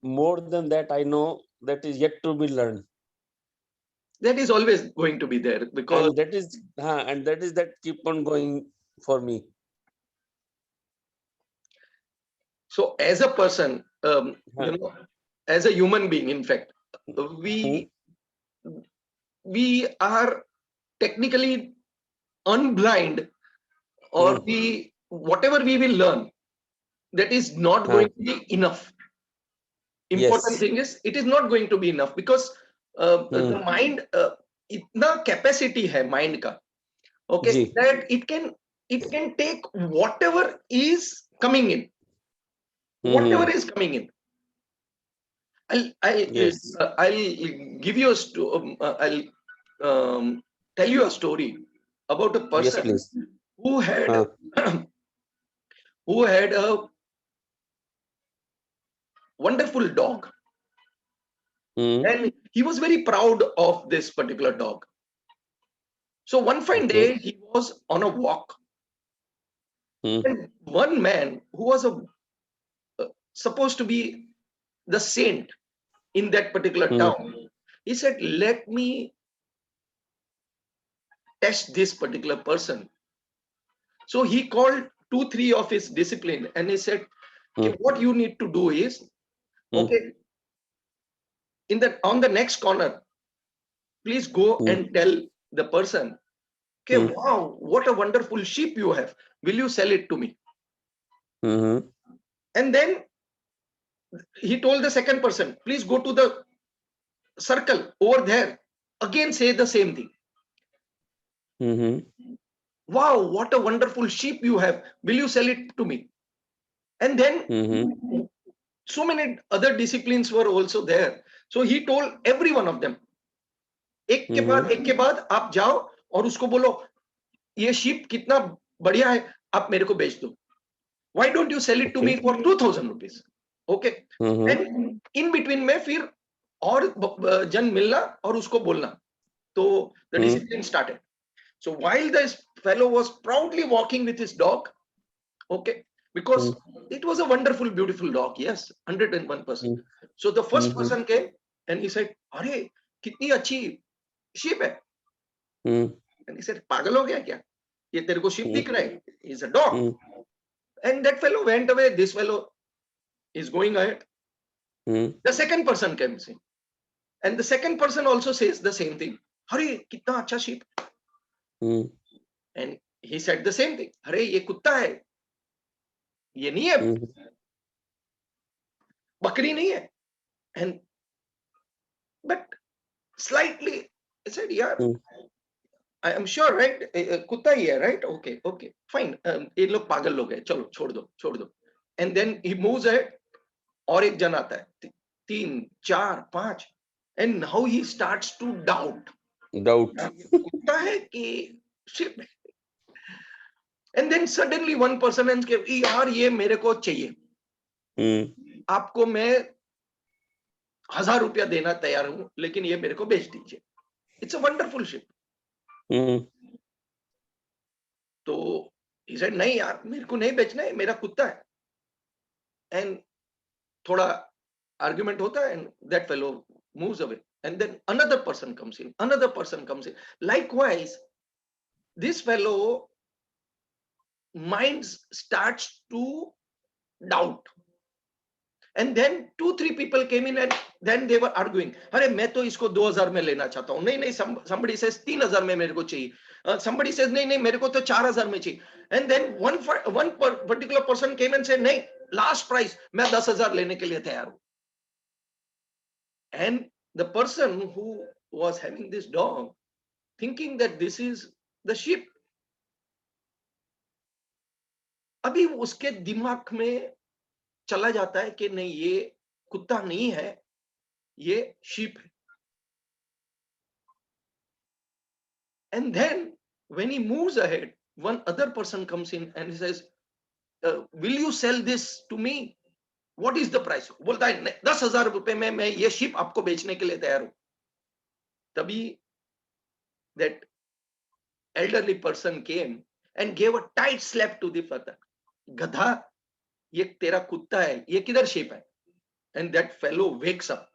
more than that, I know that is yet to be learned. That is always going to be there, because And that is that keep on going for me. so as a person, Huh. as a human being, in fact, Hmm. we we are technically unblind, or Hmm. we whatever we will learn, that is not Huh. going to be enough. Important Yes. thing is, it is not going to be enough, because Hmm. the mind, इतना capacity है mind का, okay, Ji. that it can take whatever is coming in, whatever Hmm. is coming in. i'll i'll Yes. I'll give you I'll tell you a story about a Yes, person please. who had Huh. who had a wonderful dog, Hmm. and he was very proud of this particular dog. So one fine Okay. day he was on a walk, Hmm. and one man who was supposed to be the saint in that particular Hmm. town, he said, let me test this particular person. So he called 2 3 of his discipline, and he said, okay, Hmm. what you need to do is, Hmm. okay, in the on the next corner, please go Hmm. and tell the person, okay, Hmm. wow, what a wonderful sheep you have, will you sell it to me? Hmm. And then he told the second person, please go to the circle over there, again say the same thing. Hmm. Wow, what a wonderful sheep you have, will you sell it to me? And then Hmm. so many other disciplines were also there, so he told every one of them, Hmm. एक के बाद आप जाओ और उसको बोलो, ये sheep कितना बढ़िया है, आप मेरे को बेच दो. Why don't you sell it to me Okay. for 2000 rupees? Okay. Hmm. And in between में फिर और जन मिलना और उसको बोलना. तो the Hmm. discipline started. So while this fellow was proudly walking with his dog, okay, because Hmm. it was a wonderful, beautiful dog, yes, 101%. Hmm. So the first Hmm. person came and he said, अरे कितनी अच्छी sheep है. Hmm. And he said, पागल हो गया क्या? ये तेरे को sheep Hmm. दिख रहा है? He's a dog. Hmm. And that fellow went away. This fellow is going ahead. Hmm. The second person comes in, and the second person also says the same thing. अरे कितना अच्छा sheep. Hmm. And he said the same thing. अरे ये कुत्ता है, ये नहीं है, Hmm. बकरी नहीं है. And but slightly, I said, यार, Hmm. I am sure, right? कुत्ता ही है, right? Okay, okay, fine. ये लोग पागल लोग हैं, चलो छोड़ दो, छोड़ दो. And then he moves ahead. और एक जन आता है, 3 4 5, and now he starts to doubt. Doubt. ये कुत्ता है कि शिप है. And then suddenly one person and यार ये मेरे को चाहिए, Hmm. आपको मैं 1000 रुपया देना तैयार हूं, लेकिन ये मेरे को बेच दीजिए. It's a wonderful ship. Hmm. तो he said, नहीं यार, मेरे को नहीं बेचना है, मेरा कुत्ता है. एंड थोड़ा argument hota hai, and that fellow moves away. And then another person comes in, another person comes in. Likewise, this fellow minds starts to doubt. And then 2 3 people came in, and then they were arguing. अरे मैं तो इसको 2000 में लेना चाहता हूँ. नहीं नहीं, somebody says 3000 में मेरे को चाहिए. Somebody says नहीं नहीं, मेरे को तो 4000 में चाहिए. And then one particular person came and said, नहीं, last price, मैं 10,000 लेने के लिए तैयार हूँ. And the person who was having this dog, thinking that this is the sheep, अभी उसके दिमाग में चला जाता है कि नहीं, ये कुत्ता नहीं है, ये sheep है. And then when he moves ahead, one other person comes in and he says, will you sell this to me? What is the price? बोलता है 10,000 रुपए में मैं ये sheep आपको बेचने के लिए तैयार हूं. तभी that elderly person came and gave a tight slap to the father. गधा, ये तेरा कुत्ता है, ये किधर sheep है? and that fellow wakes up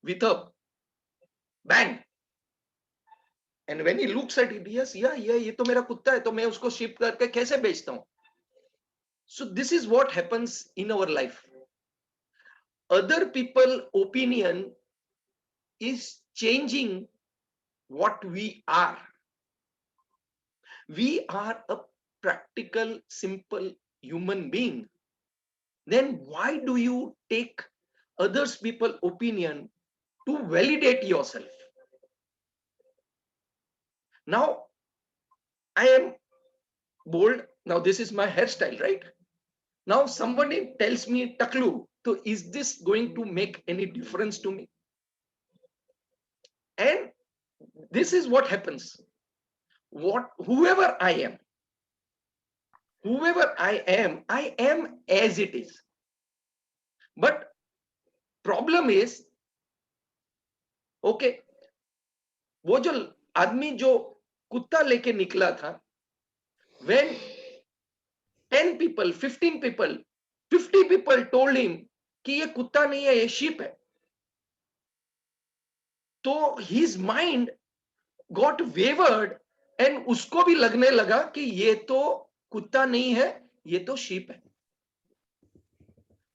with a bang. And when he looks at it, yes, yeah, ये तो मेरा कुत्ता है, तो मैं उसको शिप करके कैसे बेचता हूँ? So this is what happens in our life. Other people opinion is changing what we are. We are a practical, simple human being. Then why do you take others people opinion to validate yourself? Now I am bold. Now this is my hairstyle, right? Now somebody tells me Taklu, so is this going to make any difference to me? And this is what happens. Whoever I am as it is. But problem is, okay, वो जो आदमी जो कुत्ता लेके निकला था, when 10 people, 15 people, 50 people told him कि ये कुत्ता नहीं है, ये sheep है, तो his mind got wavered and उसको भी लगने लगा कि ये तो कुत्ता नहीं है, ये तो sheep है.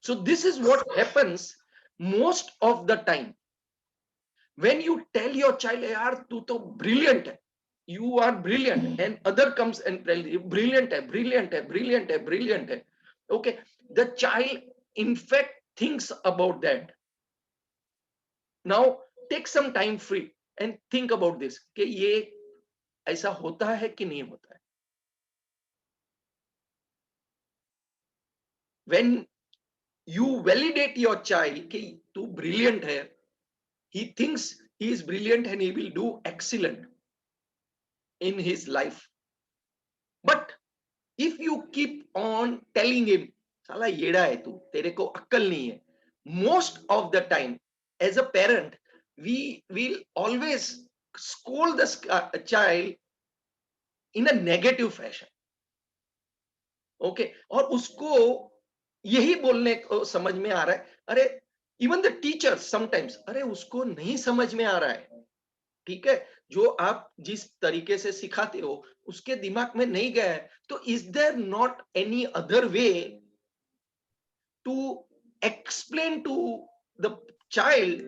So this is what happens most of the time. When you tell your child, yaar tu to brilliant hai, you are brilliant, and other comes and tells you brilliant hai, brilliant hai, brilliant hai, brilliant hai. Okay, the child in fact thinks about that. Now take some time free and think about this कि ये ऐसा होता है कि नहीं होता है. When you validate your child कि तू brilliant है, he thinks he is brilliant and he will do excellent in his life. But if you keep on telling him, साला येड़ा है तू, तेरे को अक्कल नहीं है, most of the time as a parent we will always scold the child in a negative fashion. Okay, और उसको यही बोलने को समझ में आ रहा है, अरे even the teachers sometimes, अरे उसको नहीं समझ में आ रहा है, ठीक है, जो आप जिस तरीके से सिखाते हो उसके दिमाग में नहीं गया है, तो is there not any other way to explain to the child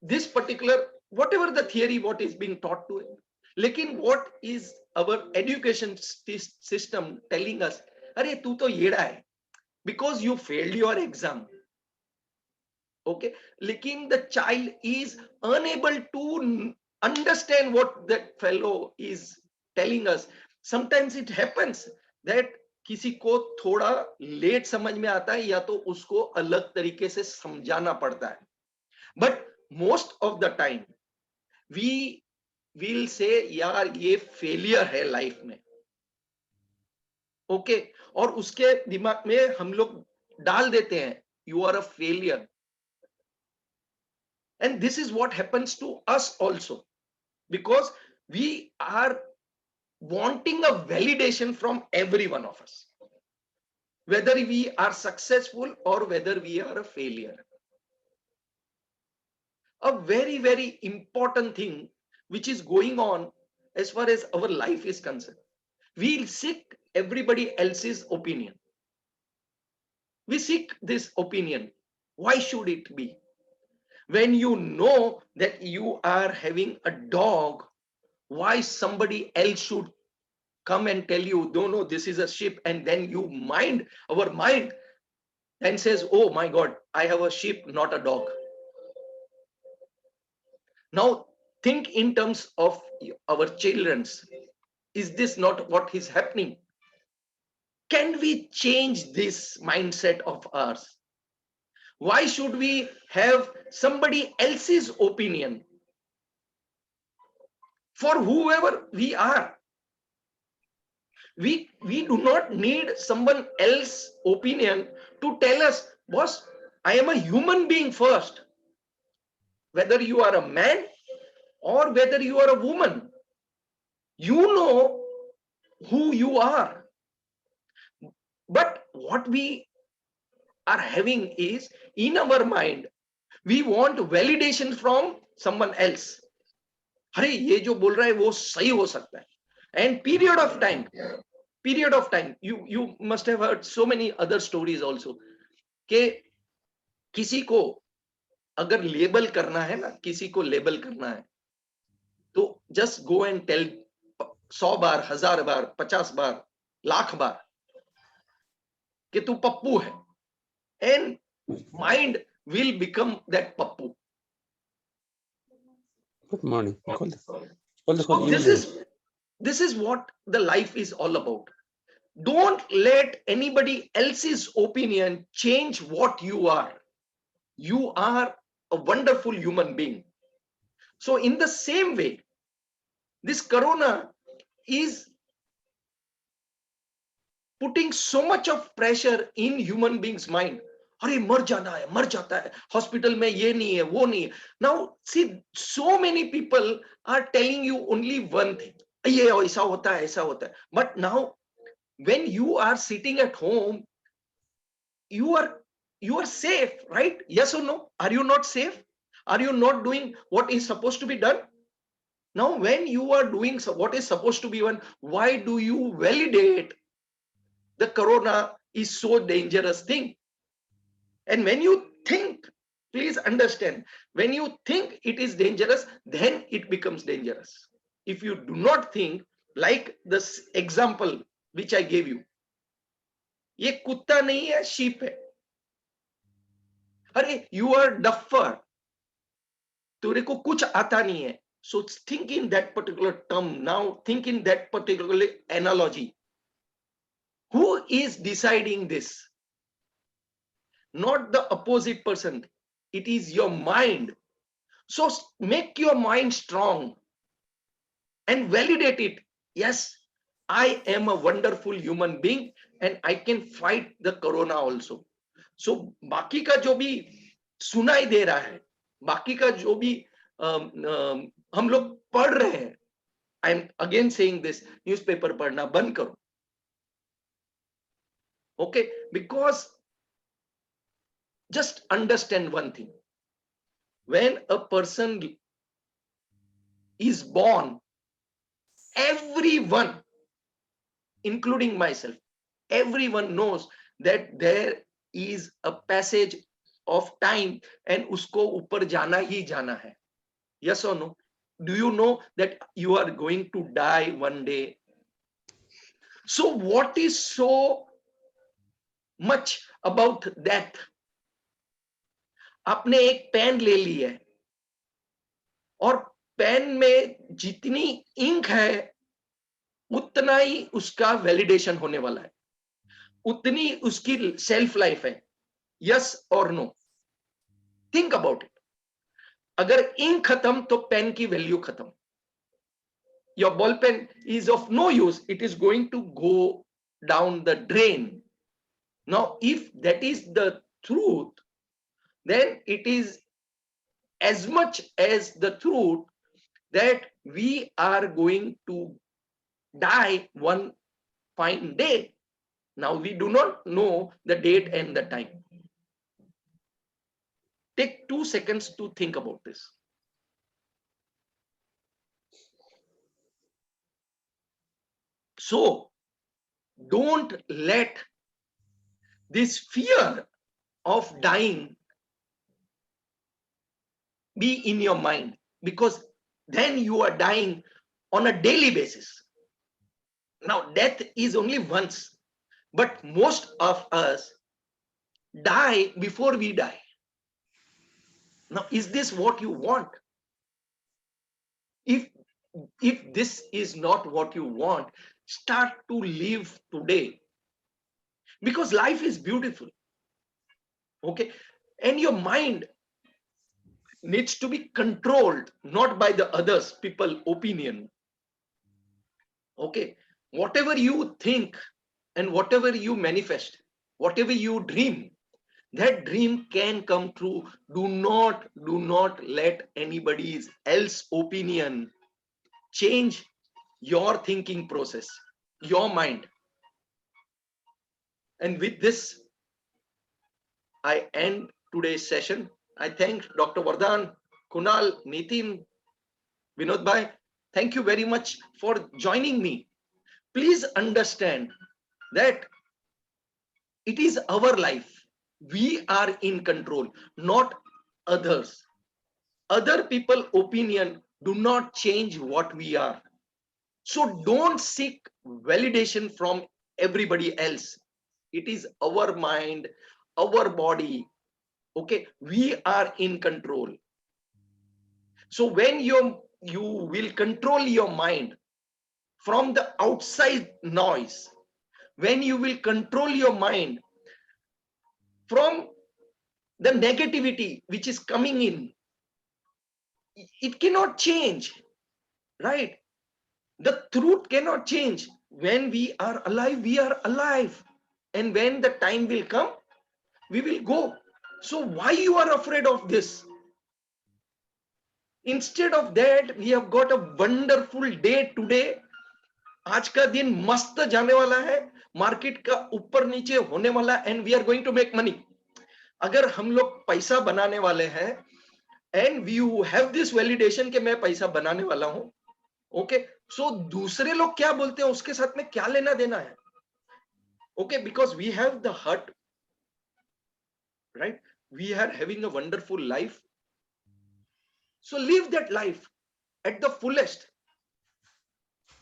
this particular whatever the theory what is being taught to him? लेकिन what is our education system telling us, अरे तू तो येड़ा है because you failed your exam. Okay, लेकिन the child is unable to understand what that fellow is telling us. Sometimes it happens that किसी को थोड़ा late समझ में आता है या तो उसको अलग तरीके से समझाना पड़ता है. But most of the time we will say यार ये failure है लाइफ में. ओके, और उसके दिमाग में हम लोग डाल देते हैं you are a failure. And this is what happens to us also, because we are wanting a validation from every one of us, whether we are successful or whether we are a failure. A very, very important thing which is going on as far as our life is concerned, we seek everybody else's opinion. We seek this opinion. Why should it be? When you know that you are having a dog, why somebody else should come and tell you, no, this is a sheep, and then our mind then says, oh my God, I have a sheep, not a dog. Now think in terms of our children's. Is this not what is happening? Can we change this mindset of ours? Why should we have somebody else's opinion for whoever we are? We do not need someone else's opinion to tell us, boss, I am a human being first. Whether you are a man or whether you are a woman, you know who you are. But what we are having is, in our mind, we want validation from someone else. अरे ये जो बोल रहा है वो सही हो सकता है. And period of time, you must have heard so many other stories also, कि किसी को अगर लेबल करना है ना, किसी को लेबल करना है, तो जस्ट गो एंड टेल 100 बार, 1000 बार, 50 बार, लाख बार कि तू पप्पू है, and mind will become that Pappu. Good morning. Call this. So this is what the life is all about. Don't let anybody else's opinion change what you are. You are a wonderful human being. So in the same way, this corona is putting so much of pressure in human beings' mind. अरे मर जाना है, मर जाता है, hospital में ये नहीं है, वो नहीं है. Now see, so many people are telling you only one thing. ये ऐसा होता है, ऐसा होता है. But now when you are sitting at home, you are safe, right? Yes or no? Are you not safe? Are you not doing what is supposed to be done? Now when you are doing what is supposed to be done, why do you validate the corona is so dangerous thing? And when you think, please understand, when you think it is dangerous, then it becomes dangerous. If you do not think, like this example which I gave you, ये कुत्ता नहीं है, sheep है. अरे you are duffer, तेरे को कुछ आता नहीं है. So think in that particular term. Now think in that particular analogy. Who is deciding this? Not the opposite person. It is your mind. So make your mind strong and validate it. Yes, I am a wonderful human being and I can fight the corona also. So बाकी का जो भी सुनाई दे रहा है, बाकी का जो भी हम लोग पढ़ रहे हैं, I am again saying this, newspaper पढ़ना बंद करो. Okay, because just understand one thing. When a person is born, everyone, including myself, everyone knows that there is a passage of time and usko upar jana hi jana hai. Yes or no? Do you know that you are going to die one day? So what is so much about that? आपने एक pen ले ली है और pen में जितनी ink है उतना ही उसका वैलिडेशन होने वाला है, उतनी उसकी सेल्फ लाइफ है. यस और नो? Think about it. अगर इंक खत्म तो पेन की वैल्यू खत्म. Your ball pen is of no use, it is going to go down the drain. Now if that is the truth, then it is as much as the truth that we are going to die one fine day. Now we do not know the date and the time. Take 2 seconds to think about this. So don't let this fear of dying be in your mind, because then you are dying on a daily basis. Now death is only once, but most of us die before we die. Now is this what you want? If this is not what you want, start to live today, because life is beautiful. Okay, and your mind needs to be controlled not by the others people opinion. Okay, whatever you think and whatever you manifest, whatever you dream, that dream can come true. Do not let anybody's else opinion change your thinking process, your mind. And with this, I end today's session. I thank Dr. Vardhan, Kunal, Nitin, Vinod Bhai. Thank you very much for joining me. Please understand that it is our life. We are in control, not others. Other people' opinion do not change what we are. So don't seek validation from everybody else. It is our mind, our body. Okay, we are in control. So when you will control your mind from the outside noise, when you will control your mind from the negativity which is coming in, it cannot change, right? The truth cannot change. When we are alive, we are alive, and when the time will come, we will go. So why you are afraid of this? Instead of that, we have got a wonderful day today. आज का दिन मस्त जाने वाला है, market का ऊपर नीचे होने वाला, and we are going to make money. अगर हम लोग पैसा बनाने वाले हैं and you have this validation कि मैं पैसा बनाने वाला हूं, ओके, सो दूसरे लोग क्या बोलते हैं उसके साथ में क्या लेना देना है? Okay, because we have the heart, right? We are having a wonderful life. So live that life at the fullest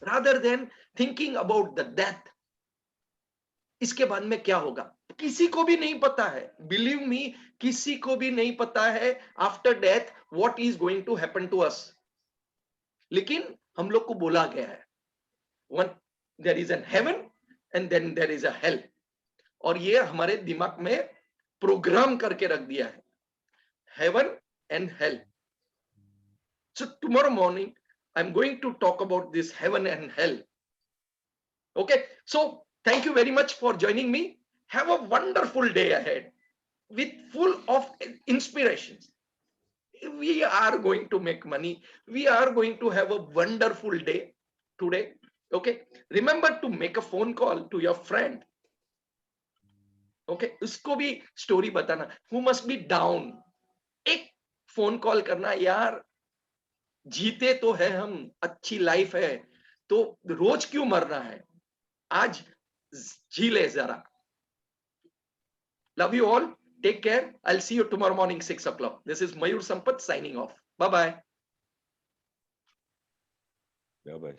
rather than thinking about the death. इसके बाद में क्या होगा किसी को भी नहीं पता है. Believe me, किसी को भी नहीं पता है after death what is going to happen to us. लेकिन हम लोग को बोला गया है one there is an heaven and then there is a hell. और ये हमारे दिमाग में प्रोग्राम करके रख दिया है, heaven and hell. So tomorrow morning, I'm going to talk about this heaven and hell. Okay, so thank you very much for joining me. Have a wonderful day ahead with full of inspirations. We are going to make money. We are going to have a wonderful day today. Okay, remember to make a phone call to your friend. Okay, उसको भी story बताना. Who must be down? एक phone call करना, यार जीते तो है हम, अच्छी लाइफ है, तो रोज क्यों मरना है, आज जी ले जरा. Love you all, take care. I will see you tomorrow morning 6 o'clock. This is Mayur Sampat signing off. Bye bye. Yeah, bye.